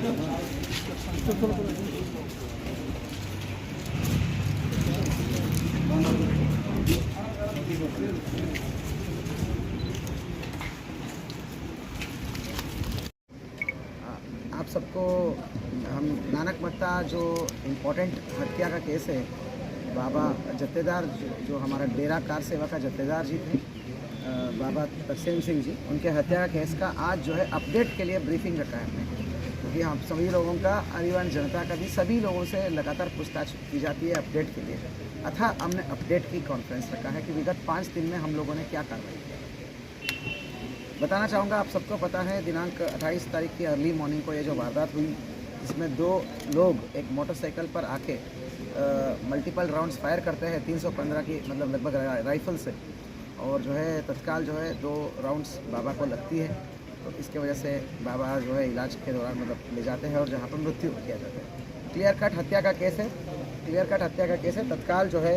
आप सबको हम नानक मत्ता जो इम्पोर्टेंट हत्या का केस है, बाबा जत्थेदार जो हमारा डेरा कार सेवा का जत्थेदार जी थे, बाबा तरसेम सिंह जी, उनके हत्या का केस का आज जो है अपडेट के लिए ब्रीफिंग रखा है हमने, क्योंकि हम सभी लोगों का, आदिवासी जनता का भी, सभी लोगों से लगातार पूछताछ की जाती है अपडेट के लिए। अतः हमने अपडेट की कॉन्फ्रेंस रखा है कि विगत 5 दिन में हम लोगों ने क्या कार्रवाई किया। बताना चाहूँगा, आप सबको पता है दिनांक 28 तारीख की अर्ली मॉर्निंग को ये जो वारदात हुई, जिसमें 2 लोग एक मोटरसाइकिल पर आके मल्टीपल राउंड्स फायर करते हैं 315 की मतलब लगभग राइफल से, और जो है तत्काल जो है 2 राउंड्स बाबा को लगती है। तो इसके वजह से बाबा जो है इलाज के दौरान मतलब ले जाते हैं और जहाँ पर मृत्यु किया जाता है। क्लियर कट हत्या का केस है, क्लियर कट हत्या का केस है। तत्काल जो है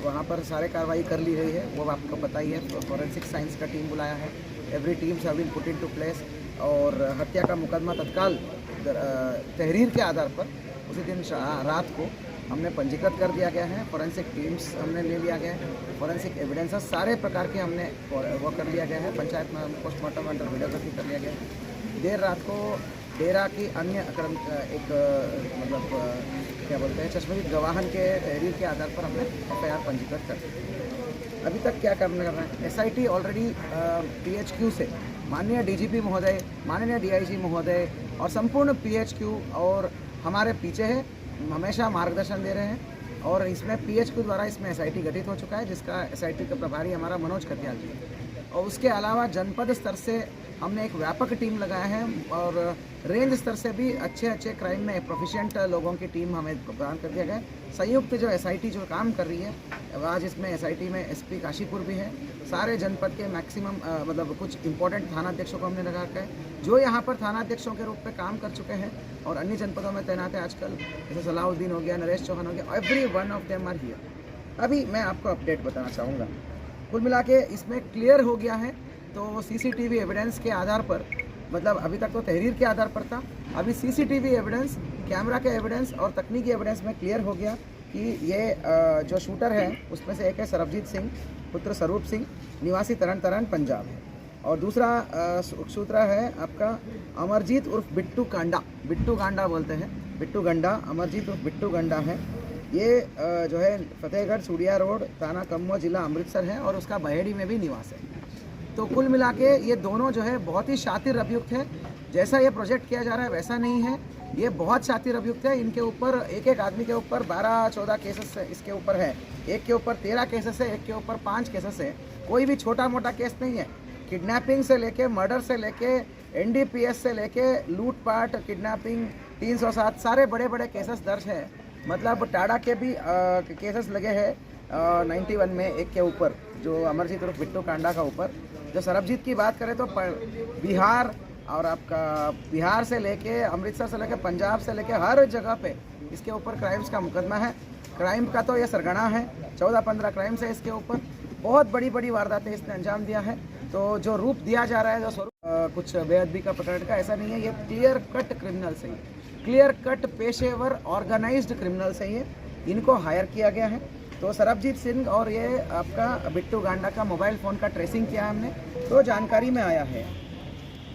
वहाँ पर सारे कार्रवाई कर ली गई है, वो आपको पता ही है। फॉरेंसिक साइंस का टीम बुलाया है, every teams have been put into place, और हत्या का मुकदमा तत्काल तहरीर के आधार पर उसी दिन रात को हमने पंजीकृत कर दिया गया है। फॉरेंसिक टीम्स हमने ले लिया गया है, फॉरेंसिक एविडेंसेस सारे प्रकार के हमने वो कर लिया गया है। पंचायत में पोस्टमार्टम अंडर वीडियोग्राफी कर लिया गया है। देर रात को डेरा की अन्य एक मतलब क्या बोलते हैं चश्मदीद गवाहन के तहरीर के आधार पर हमने FIR पंजीकृत कर दी। अभी तक क्या करना कर रहे हैं, SIT ऑलरेडी PHQ से माननीय DGP महोदय, माननीय DIG महोदय और संपूर्ण PHQ और हमारे पीछे है, हमेशा मार्गदर्शन दे रहे हैं। और इसमें PHQ द्वारा इसमें SIT गठित हो चुका है, जिसका SIT का प्रभारी हमारा मनोज कटियाल जी है। और उसके अलावा जनपद स्तर से हमने एक व्यापक टीम लगाया है, और रेंज स्तर से भी अच्छे क्राइम में प्रोफिशिएंट लोगों की टीम हमें प्रदान कर दिया गया है। संयुक्त जो SIT जो काम कर रही है आज, इसमें SIT में SP काशीपुर भी है। सारे जनपद के मैक्सिमम मतलब कुछ इंपॉर्टेंट थानाध्यक्षों को हमने लगा रखा है, जो यहाँ पर थानाध्यक्षों के रूप में काम कर चुके हैं और अन्य जनपदों में तैनात है आजकल, जैसे सलाउद्दीन हो गया, नरेश चौहान हो गया, every one of them are here. अभी मैं आपको अपडेट बताना चाहूँगा, कुल मिला के इसमें क्लियर हो गया है। तो CCTV एविडेंस के आधार पर, मतलब अभी तक तो तहरीर के आधार पर था, अभी CCTV एविडेंस, कैमरा के एविडेंस और तकनीकी एविडेंस में क्लियर हो गया कि ये जो शूटर है उसमें से एक है सरबजीत सिंह पुत्र स्वरूप सिंह, निवासी तरन पंजाब है, और दूसरा शूटर है आपका अमरजीत उर्फ बिट्टू गांडा बोलते हैं, बिट्टू गंडा, अमरजीत उर्फ बिट्टू गंडा है। ये जो है फतेहगढ़ चूड़िया रोड, थाना कम्मो, जिला अमृतसर है, और उसका बहेड़ी में भी निवास है। तो कुल मिला के ये दोनों जो है बहुत ही शातिर अभियुक्त है। जैसा ये प्रोजेक्ट किया जा रहा है वैसा नहीं है, ये बहुत शातिर अभियुक्त है। इनके ऊपर एक आदमी के ऊपर 12-14 केसेस इसके ऊपर है, एक के ऊपर 13 केसेस है, एक के ऊपर 5 केसेस है। कोई भी छोटा मोटा केस नहीं है। किडनैपिंग से लेके, मर्डर से लेके, NDPS से लेके, लूटपाट, किडनैपिंग, 307 सारे बड़े बड़े केसेस दर्ज है। मतलब टाडा के भी केसेस लगे हैं 91 में एक के ऊपर, जो अमरजीत उर्फ बिट्टू कांडा का ऊपर। जो सरबजीत की बात करें तो बिहार और आपका बिहार से लेके, अमृतसर से लेके, पंजाब से लेके हर जगह पे इसके ऊपर क्राइम्स का मुकदमा है। क्राइम का तो ये सरगना है, 14-15 क्राइम्स है इसके ऊपर। बहुत बड़ी बड़ी वारदातें इसने अंजाम दिया है। तो जो रूप दिया जा रहा है, जो स्वरूप कुछ बेअदबी का प्रकरण का, ऐसा नहीं है। ये क्लियर कट क्रिमिनल से ही, क्लियर कट पेशेवर ऑर्गेनाइज्ड क्रिमिनल से ही इनको हायर किया गया है। तो सरबजीत सिंह और ये आपका बिट्टू गांडा का मोबाइल फ़ोन का ट्रेसिंग किया हमने, तो जानकारी में आया है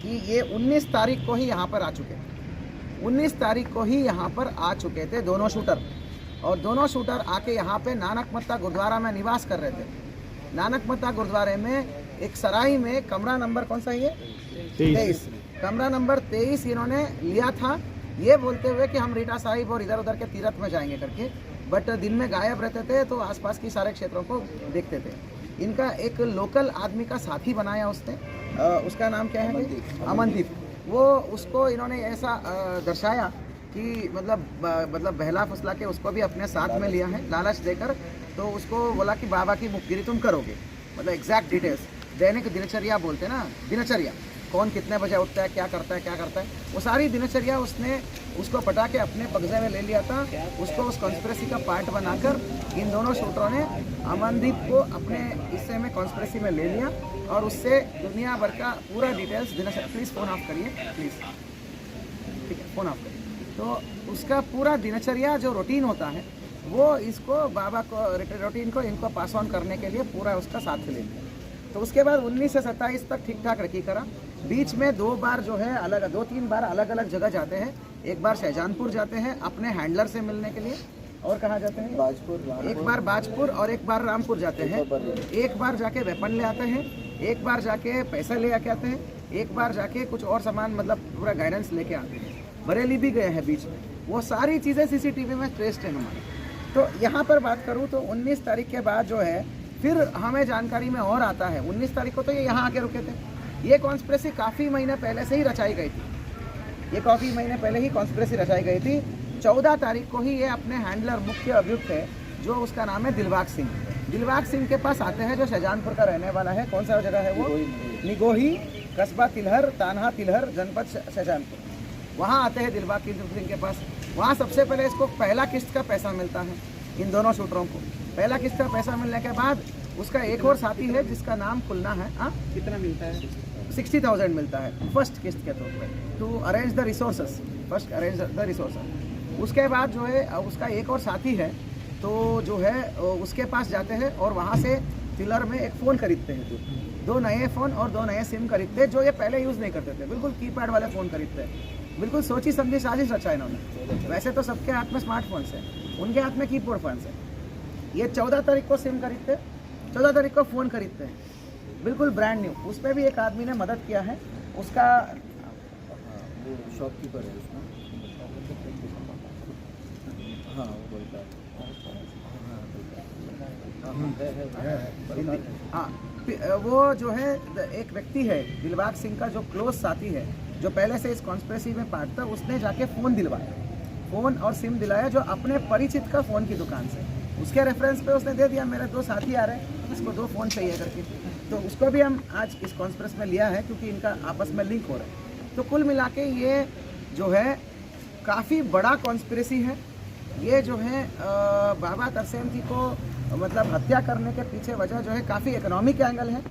कि ये 19 तारीख को ही यहाँ पर आ चुके थे। 19 तारीख को ही यहाँ पर आ चुके थे दोनों शूटर, और दोनों शूटर आके यहाँ पे नानक मत्ता गुरुद्वारा में निवास कर रहे थे। नानक मत्ता गुरुद्वारे में एक सराय में कमरा नंबर कौन सा है, 23 कमरा नंबर 23 इन्होंने लिया था, ये बोलते हुए कि हम रीटा साहिब और इधर उधर के तीर्थ में जाएंगे करके। बट दिन में गायब रहते थे, तो आसपास की सारे क्षेत्रों को देखते थे। इनका एक लोकल आदमी का साथी बनाया उसने, उसका नाम क्या है, अमनदीप। वो उसको इन्होंने ऐसा दर्शाया कि मतलब बहला फुसला के उसको भी अपने साथ में लिया है, लालच देकर। तो उसको बोला कि बाबा की मुखगिरी तुम करोगे, मतलब एग्जैक्ट डिटेल्स, दैनिक दिनचर्या बोलते हैं ना, दिनचर्या, कौन कितने बजे उठता है, क्या करता है, वो सारी दिनचर्या उसने उसको पटा के अपने कब्जे में ले लिया था। उसको उस कॉन्स्पिरेसी का पार्ट बनाकर इन दोनों शूटरों ने अमनदीप को अपने हिस्से में कॉन्स्पिरेसी में ले लिया, और उससे दुनिया भर का पूरा डिटेल्स। प्लीज़ फ़ोन ऑफ करिए प्लीज़, ठीक है। फ़ोन ऑफ कर। तो उसका पूरा दिनचर्या जो रूटीन होता है वो इसको बाबा को रूटीन को इनको पास ऑन करने के लिए पूरा उसका साथ ले लिया। तो उसके बाद 19 से 27 तक ठीक ठाक रखी करा। बीच में 2 बार जो है अलग 2-3 बार अलग अलग जगह जाते हैं। एक बार शाहजहानपुर जाते हैं अपने हैंडलर से मिलने के लिए, और कहाँ जाते हैं बाजपुर, एक बार बाजपुर और एक बार रामपुर जाते हैं। एक बार जाके वेपन ले आते हैं, एक बार जाके पैसा ले आके आते हैं, एक बार जाके कुछ और सामान मतलब पूरा गाइडेंस लेके आते हैं। बरेली भी गए हैं बीच में। वो सारी चीज़ें CCTV में ट्रेस्ड है हमारे। तो यहाँ पर बात करूँ तो 19 तारीख के बाद जो है फिर हमें जानकारी में और आता है 19 तारीख को तो ये यहाँ आके रुके थे। ये कॉन्स्पिरेसी काफ़ी महीने पहले से ही रचाई गई थी। ये काफ़ी महीने पहले ही कॉन्स्पिरेसी रचाई गई थी। 14 तारीख को ही ये अपने हैंडलर मुख्य अभियुक्त है जो उसका नाम है दिलबाग सिंह। दिलबाग सिंह के पास आते हैं जो शाहजहानपुर का रहने वाला है। कौन सा जगह है वो? निगोही, कस्बा तिलहर, तानहा तिलहर, जनपद शाहजहानपुर। वहाँ आते हैं दिलबाग सिंह के पास। वहाँ सबसे पहले इसको पहला किस्त का पैसा मिलता है इन दोनों शूटरों को। पहला किस्त का पैसा मिलने के बाद उसका एक और साथी है जिसका नाम खुलना है। कितना मिलता है? 60,000 मिलता है फर्स्ट किस्त के तौर पे, to arrange the resources. First arrange the resources. उसके बाद जो है उसका एक और साथी है तो जो है उसके पास जाते हैं और वहाँ से तिलर में एक फ़ोन खरीदते हैं। 2 नए फ़ोन और 2 नए सिम खरीदते हैं जो ये पहले यूज़ नहीं करते थे। बिल्कुल कीपैड वाले फ़ोन खरीदते हैं। बिल्कुल सोची समझी साजिश रचा इन्होंने। वैसे तो सबके हाथ में स्मार्टफोन्स हैं, उनके हाथ में कीपैड फोन्स हैं। ये 14 तारीख को सिम खरीदते, 14 तारीख को फ़ोन खरीदते हैं, बिल्कुल ब्रांड न्यू। उस पर भी एक आदमी ने मदद किया है। उसका शॉपकीपर है उसमें। हाँ वो बोलता है। हाँ, वो जो है एक व्यक्ति है दिलबाग सिंह का जो क्लोज साथी है, जो पहले से इस कॉन्स्पिरेसी में पार्ट था। उसने जाके फ़ोन दिलवाया, फ़ोन और सिम दिलाया जो अपने परिचित का फ़ोन की दुकान से। उसके रेफरेंस पे उसने दे दिया मेरे 2 साथी आ रहे हैं, इसको 2 फ़ोन चाहिए करके। तो उसको भी हम आज इस कॉन्स्पिरेसी में लिया है क्योंकि इनका आपस में लिंक हो रहा है। तो कुल मिला के ये जो है काफ़ी बड़ा कॉन्स्पिरेसी है। ये जो है बाबा तरसेम जी को मतलब हत्या करने के पीछे वजह जो है काफ़ी इकोनॉमिक एंगल है।